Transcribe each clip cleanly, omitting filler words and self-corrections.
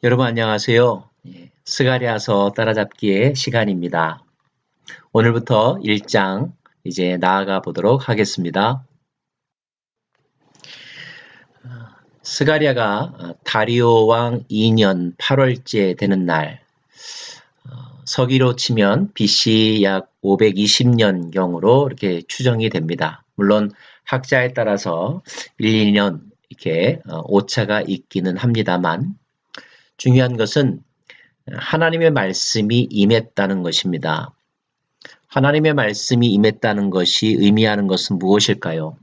여러분 안녕하세요. 스가랴서 따라잡기의 시간입니다. 오늘부터 1장 이제 나아가 보도록 하겠습니다. 스가랴가 다리오 왕 2년 8월째 되는 날, 서기로 치면 BC 약 520년경으로 이렇게 추정이 됩니다. 물론 학자에 따라서 1, 2년 이렇게 오차가 있기는 합니다만 중요한 것은 하나님의 말씀이 임했다는 것입니다. 하나님의 말씀이 임했다는 것이 의미하는 것은 무엇일까요?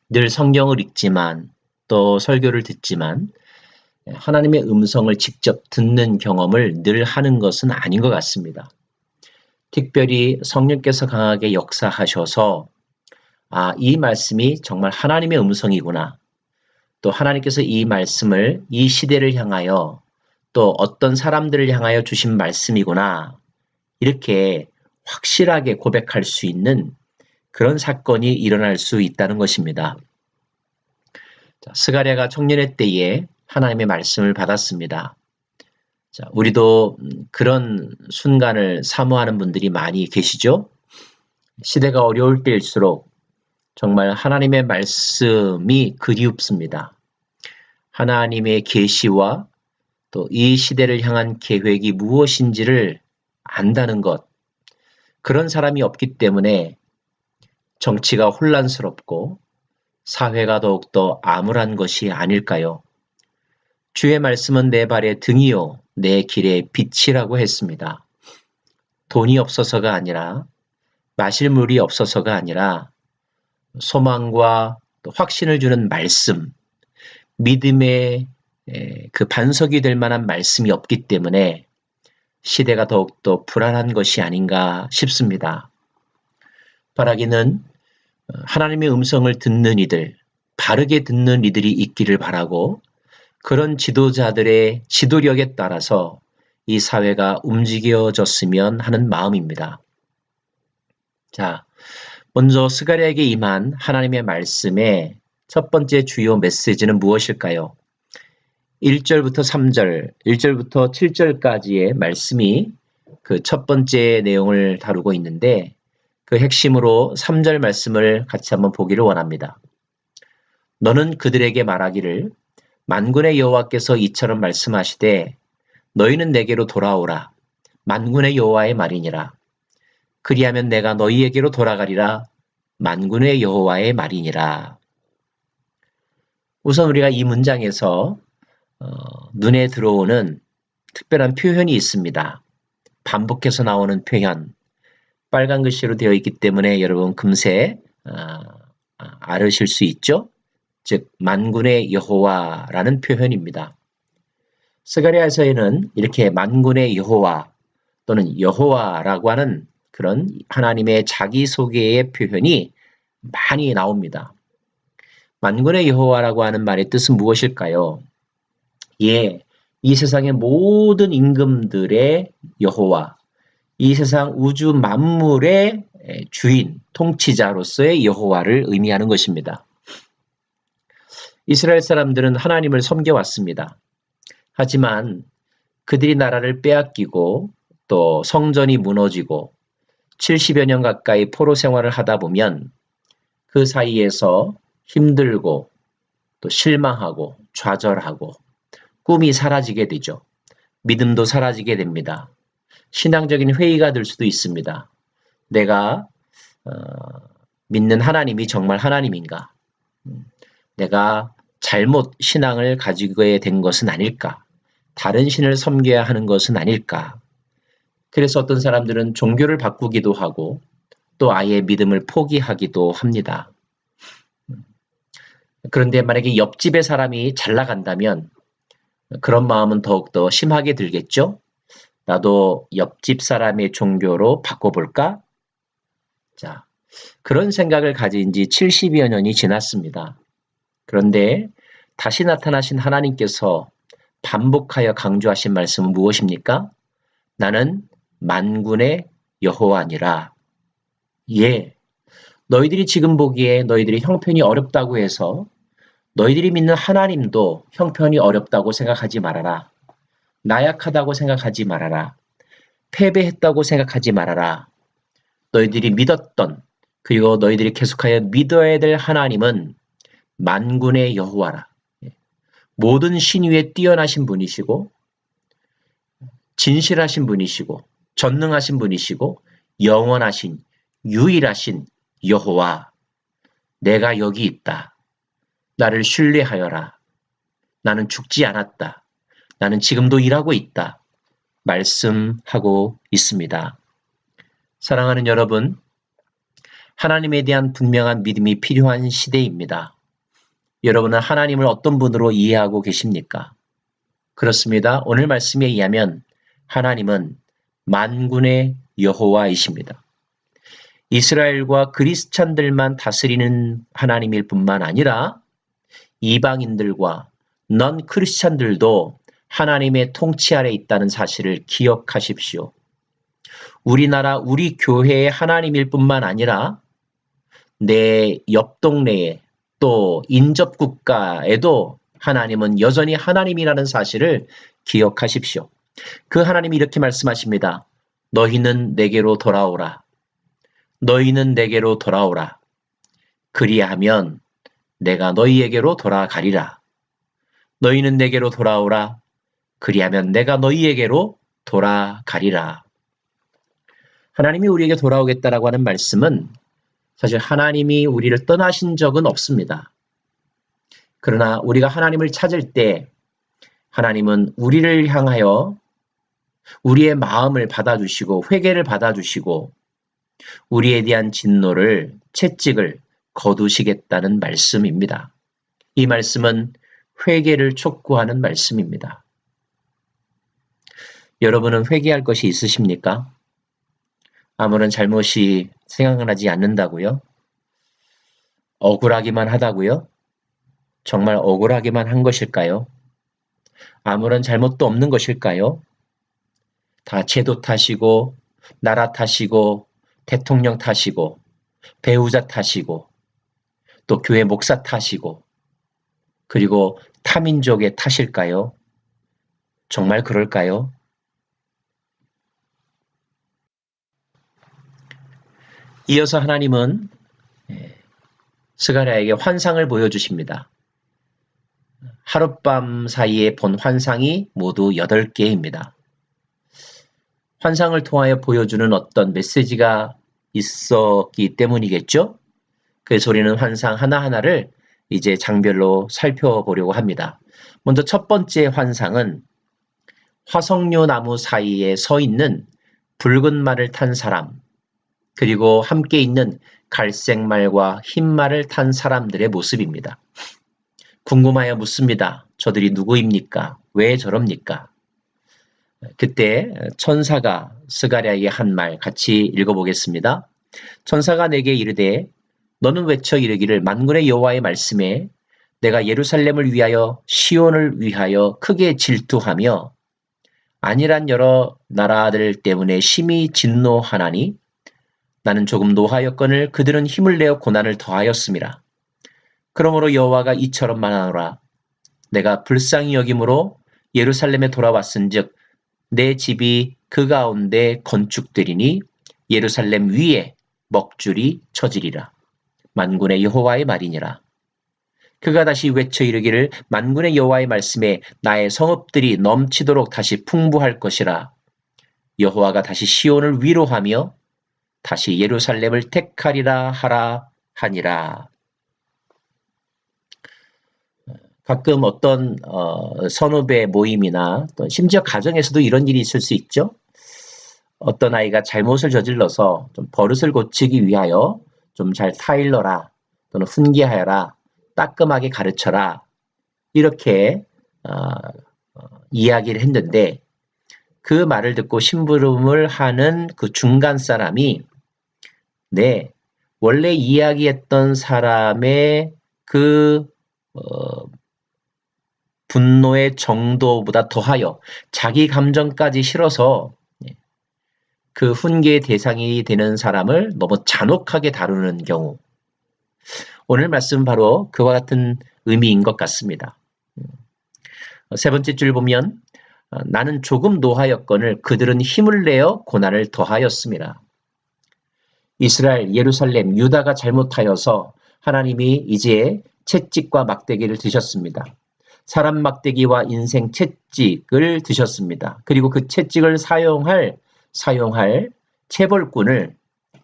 늘 성경을 읽지만 또 설교를 듣지만 하나님의 음성을 직접 듣는 경험을 늘 하는 것은 아닌 것 같습니다. 특별히 성령께서 강하게 역사하셔서 이 말씀이 정말 하나님의 음성이구나. 또 하나님께서 이 말씀을 이 시대를 향하여 또 어떤 사람들을 향하여 주신 말씀이구나. 이렇게 확실하게 고백할 수 있는 그런 사건이 일어날 수 있다는 것입니다. 스가랴가 청년의 때에 하나님의 말씀을 받았습니다. 우리도 그런 순간을 사모하는 분들이 많이 계시죠? 시대가 어려울 때일수록 정말 하나님의 말씀이 그리웁습니다. 하나님의 계시와 또 이 시대를 향한 계획이 무엇인지를 안다는 것. 그런 사람이 없기 때문에 정치가 혼란스럽고 사회가 더욱더 암울한 것이 아닐까요? 주의 말씀은 내 발의 등이요 내 길의 빛이라고 했습니다. 돈이 없어서가 아니라 마실 물이 없어서가 아니라 소망과 또 확신을 주는 말씀, 믿음의 그 반석이 될 만한 말씀이 없기 때문에 시대가 더욱더 불안한 것이 아닌가 싶습니다. 바라기는 하나님의 음성을 듣는 이들, 바르게 듣는 이들이 있기를 바라고 그런 지도자들의 지도력에 따라서 이 사회가 움직여졌으면 하는 마음입니다. 자, 먼저 스가랴에게 임한 하나님의 말씀의 첫 번째 주요 메시지는 무엇일까요? 1절부터 3절, 1절부터 7절까지의 말씀이 그 첫 번째 내용을 다루고 있는데 그 핵심으로 3절 말씀을 같이 한번 보기를 원합니다. 너는 그들에게 말하기를 만군의 여호와께서 이처럼 말씀하시되 너희는 내게로 돌아오라. 만군의 여호와의 말이니라. 그리하면 내가 너희에게로 돌아가리라. 만군의 여호와의 말이니라. 우선 우리가 이 문장에서 눈에 들어오는 특별한 표현이 있습니다. 반복해서 나오는 표현. 빨간 글씨로 되어 있기 때문에 여러분 금세 알으실 수 있죠? 즉 만군의 여호와라는 표현입니다. 스가랴서에는 이렇게 만군의 여호와 또는 여호와라고 하는 그런 하나님의 자기소개의 표현이 많이 나옵니다. 만군의 여호와라고 하는 말의 뜻은 무엇일까요? 이 세상의 모든 임금들의 여호와, 이 세상 우주 만물의 주인, 통치자로서의 여호와를 의미하는 것입니다. 이스라엘 사람들은 하나님을 섬겨왔습니다. 하지만 그들이 나라를 빼앗기고 또 성전이 무너지고 70여 년 가까이 포로 생활을 하다 보면 그 사이에서 힘들고 또 실망하고 좌절하고 꿈이 사라지게 되죠. 믿음도 사라지게 됩니다. 신앙적인 회의가 될 수도 있습니다. 내가 믿는 하나님이 정말 하나님인가? 내가 잘못 신앙을 가지게 된 것은 아닐까? 다른 신을 섬겨야 하는 것은 아닐까? 그래서 어떤 사람들은 종교를 바꾸기도 하고 또 아예 믿음을 포기하기도 합니다. 그런데 만약에 옆집의 사람이 잘 나간다면 그런 마음은 더욱더 심하게 들겠죠? 나도 옆집 사람의 종교로 바꿔볼까? 자, 그런 생각을 가진 지 70여 년이 지났습니다. 그런데 다시 나타나신 하나님께서 반복하여 강조하신 말씀은 무엇입니까? 나는 만군의 여호와니라. 너희들이 지금 보기에 너희들이 형편이 어렵다고 해서 너희들이 믿는 하나님도 형편이 어렵다고 생각하지 말아라. 나약하다고 생각하지 말아라. 패배했다고 생각하지 말아라. 너희들이 믿었던 그리고 너희들이 계속하여 믿어야 될 하나님은 만군의 여호와라. 모든 신 위에 뛰어나신 분이시고 진실하신 분이시고 전능하신 분이시고 영원하신 유일하신 여호와. 내가 여기 있다. 나를 신뢰하여라. 나는 죽지 않았다. 나는 지금도 일하고 있다. 말씀하고 있습니다. 사랑하는 여러분, 하나님에 대한 분명한 믿음이 필요한 시대입니다. 여러분은 하나님을 어떤 분으로 이해하고 계십니까? 그렇습니다. 오늘 말씀에 의하면 하나님은 만군의 여호와이십니다. 이스라엘과 그리스찬들만 다스리는 하나님일 뿐만 아니라 이방인들과 넌 크리스찬들도 하나님의 통치 아래 있다는 사실을 기억하십시오. 우리나라, 우리 교회의 하나님일 뿐만 아니라 내 옆 동네에 또 인접국가에도 하나님은 여전히 하나님이라는 사실을 기억하십시오. 그 하나님이 이렇게 말씀하십니다. 너희는 내게로 돌아오라. 너희는 내게로 돌아오라. 그리하면 내가 너희에게로 돌아가리라. 너희는 내게로 돌아오라. 그리하면 내가 너희에게로 돌아가리라. 하나님이 우리에게 돌아오겠다라고 하는 말씀은 사실 하나님이 우리를 떠나신 적은 없습니다. 그러나 우리가 하나님을 찾을 때 하나님은 우리를 향하여 우리의 마음을 받아주시고 회개를 받아주시고 우리에 대한 진노를 채찍을 거두시겠다는 말씀입니다. 이 말씀은 회개를 촉구하는 말씀입니다. 여러분은 회개할 것이 있으십니까? 아무런 잘못이 생각나지 않는다고요? 억울하기만 하다고요? 정말 억울하기만 한 것일까요? 아무런 잘못도 없는 것일까요? 다 제도 탓이고 나라 탓이고 대통령 탓이고 배우자 탓이고 또 교회 목사 탓이고 그리고 타민족의 탓일까요? 정말 그럴까요? 이어서 하나님은 스가랴에게 환상을 보여주십니다. 하룻밤 사이에 본 환상이 모두 8개입니다. 환상을 통하여 보여주는 어떤 메시지가 있었기 때문이겠죠? 그래서 우리는 환상 하나하나를 이제 장별로 살펴보려고 합니다. 먼저 첫 번째 환상은 화석류 나무 사이에 서 있는 붉은 말을 탄 사람, 그리고 함께 있는 갈색 말과 흰 말을 탄 사람들의 모습입니다. 궁금하여 묻습니다. 저들이 누구입니까? 왜 저럽니까? 그때 천사가 스가랴에게 한 말 같이 읽어보겠습니다. 천사가 내게 이르되 너는 외쳐 이르기를 만군의 여호와의 말씀에 내가 예루살렘을 위하여 시온을 위하여 크게 질투하며 안일한 여러 나라들 때문에 심히 진노하나니 나는 조금 노하였거늘 그들은 힘을 내어 고난을 더하였음이라. 그러므로 여호와가 이처럼 말하노라. 내가 불쌍히 여김으로 예루살렘에 돌아왔은즉 내 집이 그 가운데 건축되리니 예루살렘 위에 먹줄이 쳐지리라. 만군의 여호와의 말이니라. 그가 다시 외쳐 이르기를 만군의 여호와의 말씀에 나의 성읍들이 넘치도록 다시 풍부할 것이라. 여호와가 다시 시온을 위로하며 다시 예루살렘을 택하리라 하라 하니라. 가끔 어떤 선후배 모임이나 또 심지어 가정에서도 이런 일이 있을 수 있죠. 어떤 아이가 잘못을 저질러서 좀 버릇을 고치기 위하여 좀 잘 타일러라 또는 훈계하여라 따끔하게 가르쳐라 이렇게 이야기를 했는데 그 말을 듣고 심부름을 하는 그 중간 사람이 네, 원래 이야기했던 사람의 그 분노의 정도보다 더하여 자기 감정까지 실어서 그 훈계의 대상이 되는 사람을 너무 잔혹하게 다루는 경우 오늘 말씀은 바로 그와 같은 의미인 것 같습니다. 세 번째 줄 보면 나는 조금 노하였거늘 그들은 힘을 내어 고난을 더하였습니다. 이스라엘, 예루살렘, 유다가 잘못하여서 하나님이 이제 채찍과 막대기를 드셨습니다. 사람 막대기와 인생 채찍을 드셨습니다. 그리고 그 채찍을 사용할 체벌꾼을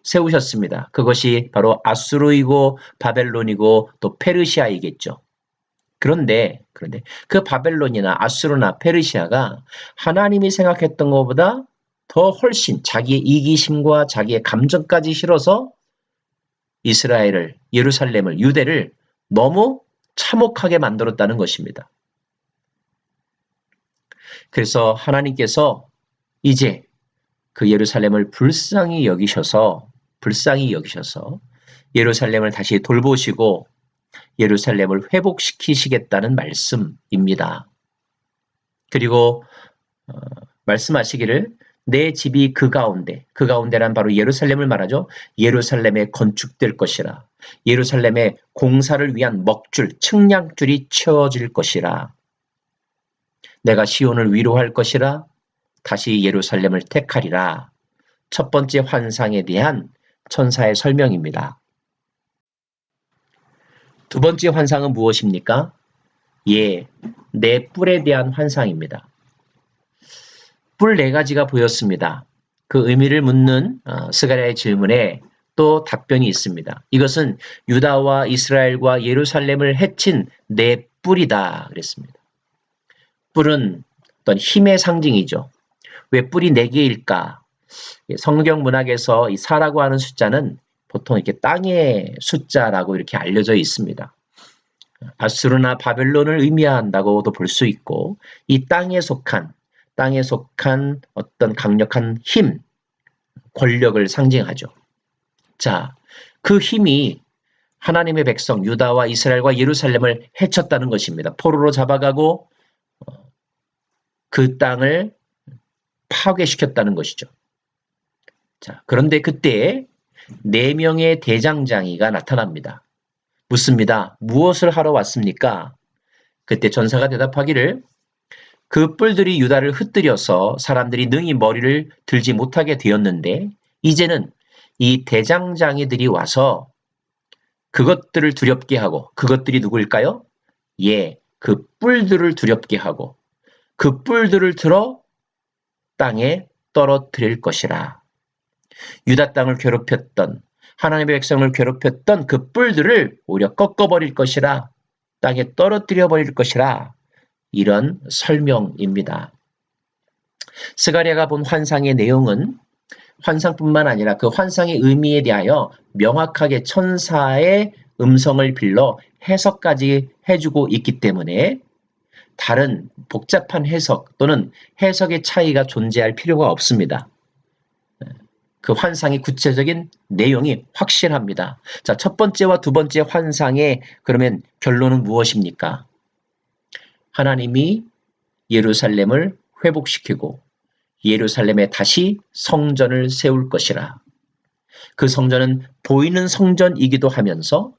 세우셨습니다. 그것이 바로 아수르이고 바벨론이고 또 페르시아이겠죠. 그런데 그 바벨론이나 아수르나 페르시아가 하나님이 생각했던 것보다 더 훨씬 자기의 이기심과 자기의 감정까지 실어서 이스라엘을, 예루살렘을, 유대를 너무 참혹하게 만들었다는 것입니다. 그래서 하나님께서 이제 그 예루살렘을 불쌍히 여기셔서 예루살렘을 다시 돌보시고 예루살렘을 회복시키시겠다는 말씀입니다. 그리고 말씀하시기를 내 집이 그 가운데란 바로 예루살렘을 말하죠. 예루살렘에 건축될 것이라. 예루살렘에 공사를 위한 먹줄, 측량줄이 채워질 것이라. 내가 시온을 위로할 것이라. 다시 예루살렘을 택하리라. 첫 번째 환상에 대한 천사의 설명입니다. 두 번째 환상은 무엇입니까? 내 뿔에 대한 환상입니다. 뿔 4가지가 보였습니다. 그 의미를 묻는 스가랴의 질문에 또 답변이 있습니다. 이것은 유다와 이스라엘과 예루살렘을 해친 내 뿔이다 그랬습니다. 뿔은 어떤 힘의 상징이죠. 왜 뿔이 4개일까? 성경 문학에서 이 4라고 하는 숫자는 보통 이렇게 땅의 숫자라고 이렇게 알려져 있습니다. 아수르나 바벨론을 의미한다고도 볼 수 있고 이 땅에 속한 어떤 강력한 힘, 권력을 상징하죠. 자, 그 힘이 하나님의 백성 유다와 이스라엘과 예루살렘을 해쳤다는 것입니다. 포로로 잡아가고 그 땅을 파괴시켰다는 것이죠. 자, 그런데 그때 4명의 대장장이가 나타납니다. 묻습니다. 무엇을 하러 왔습니까? 그때 전사가 대답하기를 그 뿔들이 유다를 흩뜨려서 사람들이 능히 머리를 들지 못하게 되었는데 이제는 이 대장장이들이 와서 그것들을 두렵게 하고 그것들이 누구일까요? 그 뿔들을 두렵게 하고 그 뿔들을 들어 땅에 떨어뜨릴 것이라. 유다 땅을 괴롭혔던 하나님의 백성을 괴롭혔던 그 뿔들을 오히려 꺾어버릴 것이라. 땅에 떨어뜨려 버릴 것이라. 이런 설명입니다. 스가랴가 본 환상의 내용은 환상뿐만 아니라 그 환상의 의미에 대하여 명확하게 천사의 음성을 빌러 해석까지 해주고 있기 때문에 다른 복잡한 해석 또는 해석의 차이가 존재할 필요가 없습니다. 그 환상의 구체적인 내용이 확실합니다. 자, 첫 번째와 두 번째 환상의 그러면 결론은 무엇입니까? 하나님이 예루살렘을 회복시키고 예루살렘에 다시 성전을 세울 것이라. 그 성전은 보이는 성전이기도 하면서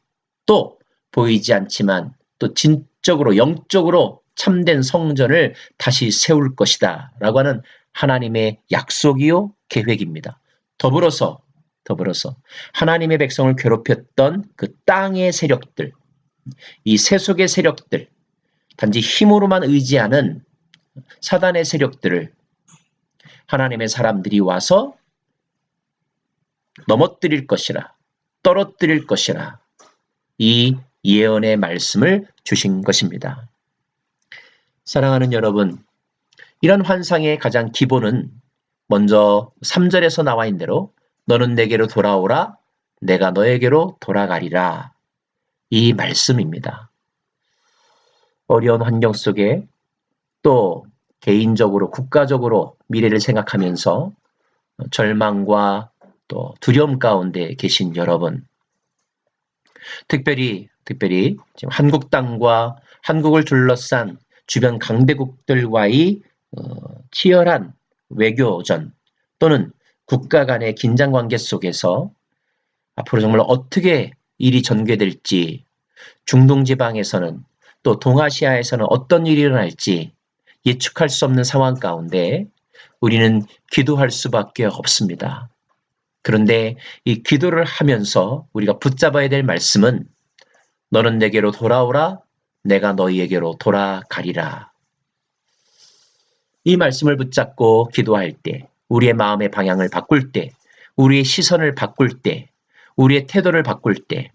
또 보이지 않지만 또 진적으로 영적으로 참된 성전을 다시 세울 것이다 라고 하는 하나님의 약속이요 계획입니다. 더불어서 하나님의 백성을 괴롭혔던 그 땅의 세력들, 이 세속의 세력들, 단지 힘으로만 의지하는 사단의 세력들을 하나님의 사람들이 와서 넘어뜨릴 것이라, 떨어뜨릴 것이라 이 예언의 말씀을 주신 것입니다. 사랑하는 여러분, 이런 환상의 가장 기본은 먼저 3절에서 나와 있는 대로 너는 내게로 돌아오라 내가 너에게로 돌아가리라 이 말씀입니다. 어려운 환경 속에 또 개인적으로 국가적으로 미래를 생각하면서 절망과 또 두려움 가운데 계신 여러분, 특별히 지금 한국 땅과 한국을 둘러싼 주변 강대국들과의 치열한 외교전 또는 국가 간의 긴장 관계 속에서 앞으로 정말 어떻게 일이 전개될지, 중동 지방에서는 또 동아시아에서는 어떤 일이 일어날지 예측할 수 없는 상황 가운데 우리는 기도할 수밖에 없습니다. 그런데 이 기도를 하면서 우리가 붙잡아야 될 말씀은 너는 내게로 돌아오라 내가 너희에게로 돌아가리라. 이 말씀을 붙잡고 기도할 때 우리의 마음의 방향을 바꿀 때 우리의 시선을 바꿀 때 우리의 태도를 바꿀 때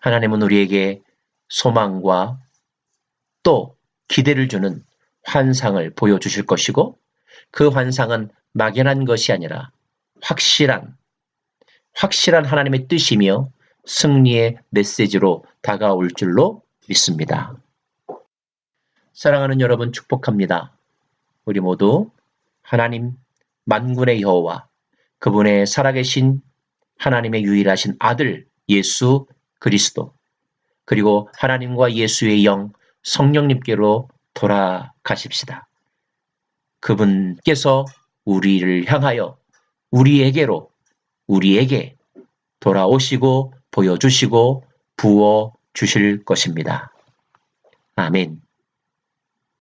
하나님은 우리에게 소망과 또 기대를 주는 환상을 보여주실 것이고 그 환상은 막연한 것이 아니라 확실한 하나님의 뜻이며 승리의 메시지로 다가올 줄로 믿습니다. 사랑하는 여러분 축복합니다. 우리 모두 하나님 만군의 여호와 그분의 살아계신 하나님의 유일하신 아들 예수 그리스도 그리고 하나님과 예수의 영 성령님께로 돌아가십시다. 그분께서 우리를 향하여 우리에게 돌아오시고 보여주시고 부어 주실 것입니다. 아멘.